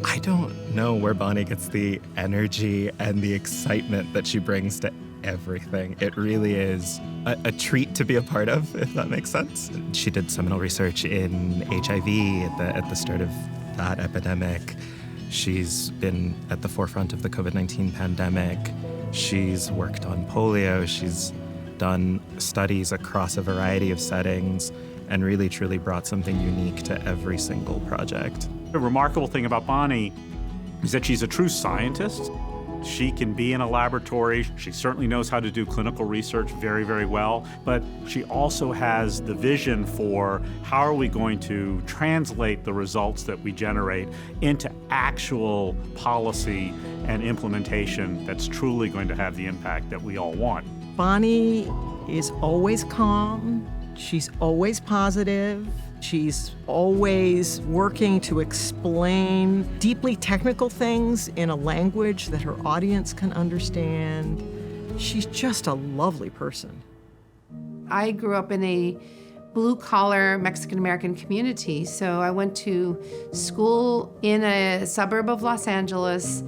I don't know where Bonnie gets the energy and the excitement that she brings to everything. It really is a treat to be a part of, if that makes sense. She did seminal research in HIV at the start of that epidemic. She's been at the forefront of the COVID-19 pandemic. She's worked on polio. She's done studies across a variety of settings and really, truly brought something unique to every single project. The remarkable thing about Bonnie is that she's a true scientist. She can be in a laboratory. She certainly knows how to do clinical research very, very well, but she also has the vision for how are we going to translate the results that we generate into actual policy and implementation that's truly going to have the impact that we all want. Bonnie is always calm. She's always positive. She's always working to explain deeply technical things in a language that her audience can understand. She's just a lovely person. I grew up in a blue-collar Mexican-American community, so I went to school in a suburb of Los Angeles,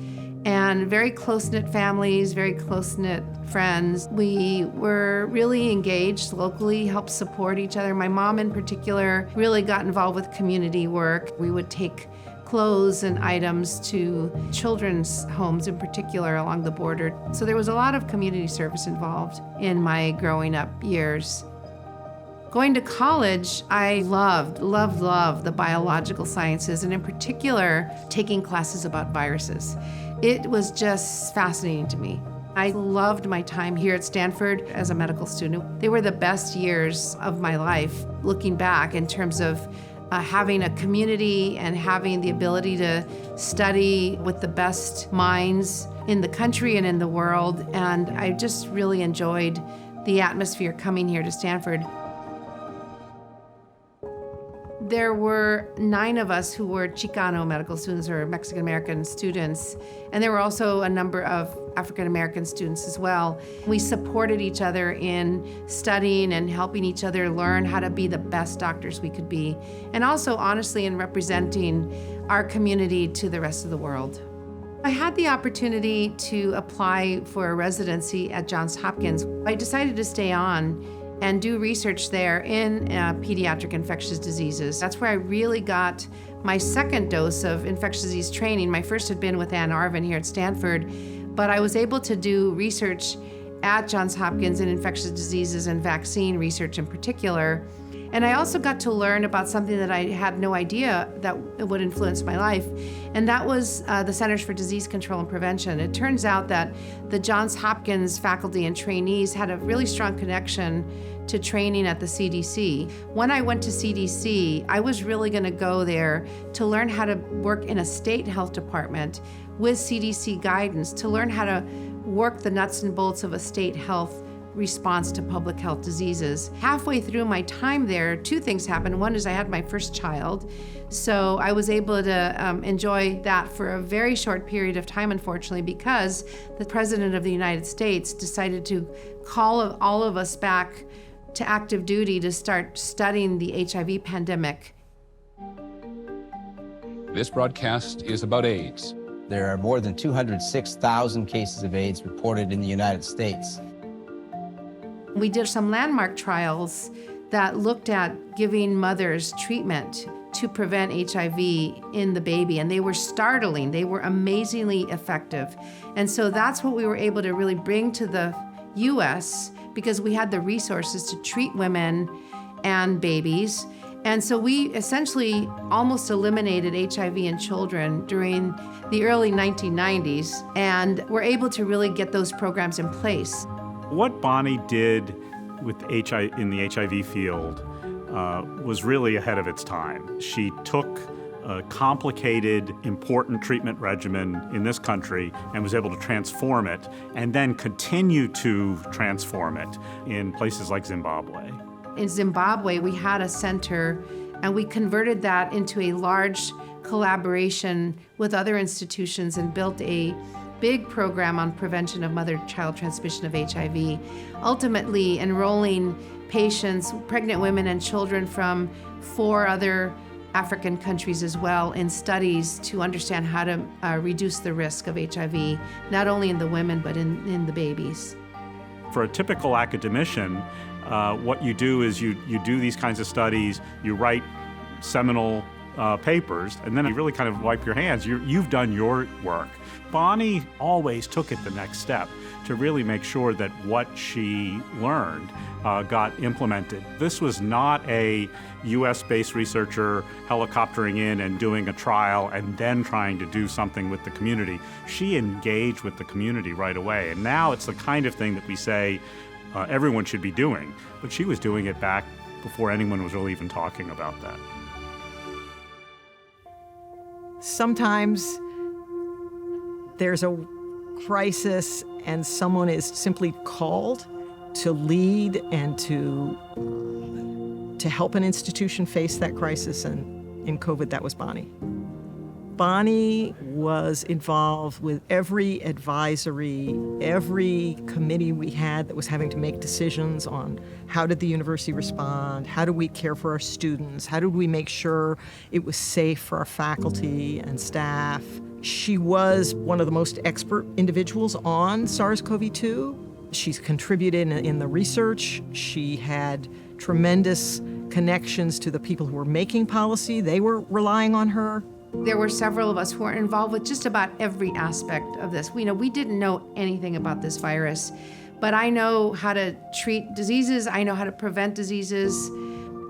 and very close-knit families, very close-knit friends. We were really engaged locally, helped support each other. My mom in particular really got involved with community work. We would take clothes and items to children's homes in particular along the border. So there was a lot of community service involved in my growing up years. Going to college, I loved the biological sciences, and in particular, taking classes about viruses. It was just fascinating to me. I loved my time here at Stanford as a medical student. They were the best years of my life, looking back in terms of having a community and having the ability to study with the best minds in the country and in the world. And I just really enjoyed the atmosphere coming here to Stanford. There were 9 of us who were Chicano medical students or Mexican-American students, and there were also a number of African-American students as well. We supported each other in studying and helping each other learn how to be the best doctors we could be, and also honestly in representing our community to the rest of the world. I had the opportunity to apply for a residency at Johns Hopkins. I decided to stay on and do research there in pediatric infectious diseases. That's where I really got my second dose of infectious disease training. My first had been with Ann Arvin here at Stanford, but I was able to do research at Johns Hopkins in infectious diseases and vaccine research in particular. And I also got to learn about something that I had no idea that would influence my life, and that was the Centers for Disease Control and Prevention. It turns out that the Johns Hopkins faculty and trainees had a really strong connection to training at the CDC. When I went to CDC, I was really going to go there to learn how to work in a state health department with CDC guidance, to learn how to work the nuts and bolts of a state health response to public health diseases. Halfway through my time there, 2 things happened. One is I had my first child, so I was able to enjoy that for a very short period of time, unfortunately, because the President of the United States decided to call all of us back to active duty to start studying the HIV pandemic. This broadcast is about AIDS. There are more than 206,000 cases of AIDS reported in the United States. We did some landmark trials that looked at giving mothers treatment to prevent HIV in the baby, and they were startling. They were amazingly effective. And so that's what we were able to really bring to the US, because we had the resources to treat women and babies. And so we essentially almost eliminated HIV in children during the early 1990s, and were able to really get those programs in place. What Bonnie did with in the HIV field was really ahead of its time. She took a complicated, important treatment regimen in this country and was able to transform it, and then continue to transform it in places like Zimbabwe. In Zimbabwe, we had a center, and we converted that into a large collaboration with other institutions and built a big program on prevention of mother-child transmission of HIV, ultimately enrolling patients, pregnant women and children from 4 other African countries as well in studies to understand how to reduce the risk of HIV, not only in the women, but in the babies. For a typical academician, what you do is you do these kinds of studies, you write seminal papers, and then you really kind of wipe your hands. You've done your work. Bonnie always took it the next step to really make sure that what she learned got implemented. This was not a US-based researcher helicoptering in and doing a trial and then trying to do something with the community. She engaged with the community right away, and now it's the kind of thing that we say everyone should be doing, but she was doing it back before anyone was really even talking about that. Sometimes there's a crisis and someone is simply called to lead and to help an institution face that crisis, and in COVID, that was Bonnie. Bonnie was involved with every advisory, every committee we had that was having to make decisions on how did the university respond, how do we care for our students, how did we make sure it was safe for our faculty and staff. She was one of the most expert individuals on SARS-CoV-2. She's contributed in the research. She had tremendous connections to the people who were making policy. They were relying on her. There were several of us who were involved with just about every aspect of this. We didn't know anything about this virus, but I know how to treat diseases. I know how to prevent diseases.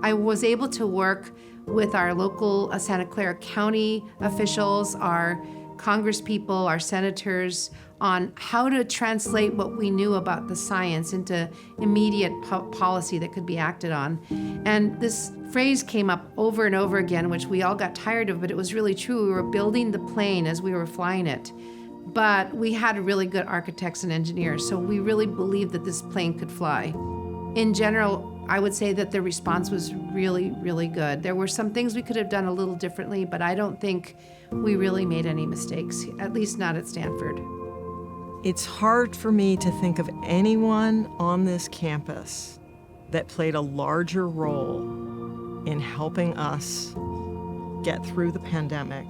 I was able to work with our local Santa Clara County officials, our congresspeople, our senators, on how to translate what we knew about the science into immediate policy that could be acted on. And this phrase came up over and over again, which we all got tired of, but it was really true. We were building the plane as we were flying it. But we had really good architects and engineers, so we really believed that this plane could fly. In general, I would say that the response was really, really good. There were some things we could have done a little differently, but I don't think we really made any mistakes, at least not at Stanford. It's hard for me to think of anyone on this campus that played a larger role in helping us get through the pandemic.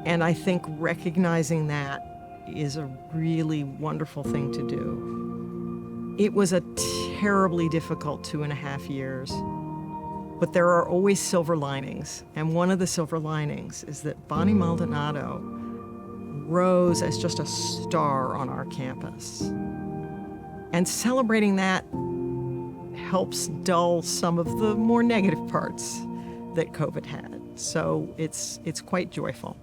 And I think recognizing that is a really wonderful thing to do. It was a terribly difficult 2.5 years, but there are always silver linings. And one of the silver linings is that Bonnie Maldonado rose as just a star on our campus. And celebrating that helps dull some of the more negative parts that COVID had. So it's quite joyful.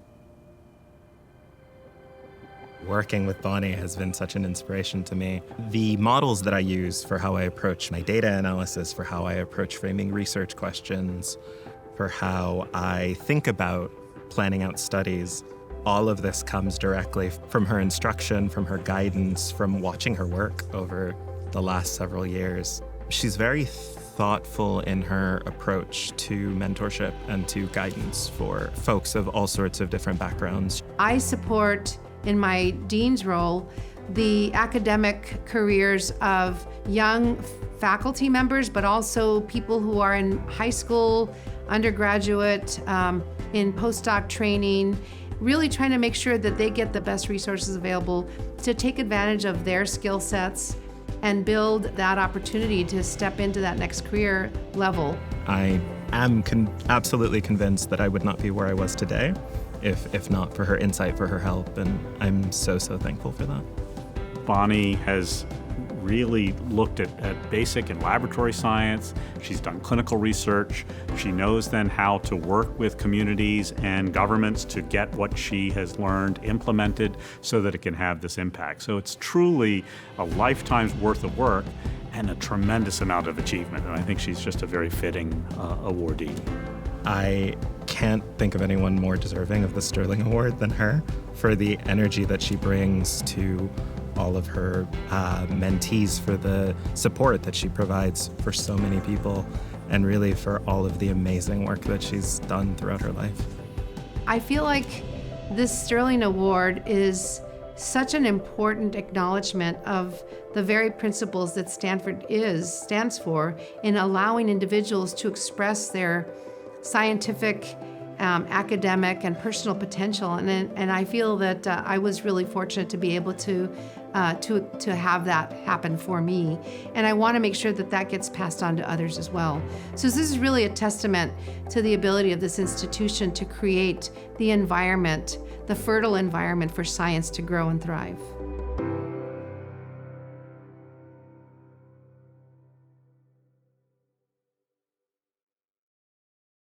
Working with Bonnie has been such an inspiration to me. The models that I use for how I approach my data analysis, for how I approach framing research questions, for how I think about planning out studies, all of this comes directly from her instruction, from her guidance, from watching her work over the last several years. She's very thoughtful in her approach to mentorship and to guidance for folks of all sorts of different backgrounds. I support, in my dean's role, the academic careers of young faculty members, but also people who are in high school, undergraduate, in postdoc training, really trying to make sure that they get the best resources available to take advantage of their skill sets and build that opportunity to step into that next career level. I am absolutely convinced that I would not be where I was today if not for her insight, for her help, and I'm so thankful for that. Bonnie has really looked at basic and laboratory science. She's done clinical research. She knows then how to work with communities and governments to get what she has learned implemented so that it can have this impact. So it's truly a lifetime's worth of work and a tremendous amount of achievement. And I think she's just a very fitting awardee. I can't think of anyone more deserving of the Sterling Award than her for the energy that she brings to all of her mentees, for the support that she provides for so many people, and really for all of the amazing work that she's done throughout her life. I feel like this Sterling Award is such an important acknowledgement of the very principles that Stanford stands for in allowing individuals to express their scientific, academic, and personal potential. And I feel that I was really fortunate to be able to have that happen for me. And I want to make sure that that gets passed on to others as well. So this is really a testament to the ability of this institution to create the environment, the fertile environment for science to grow and thrive.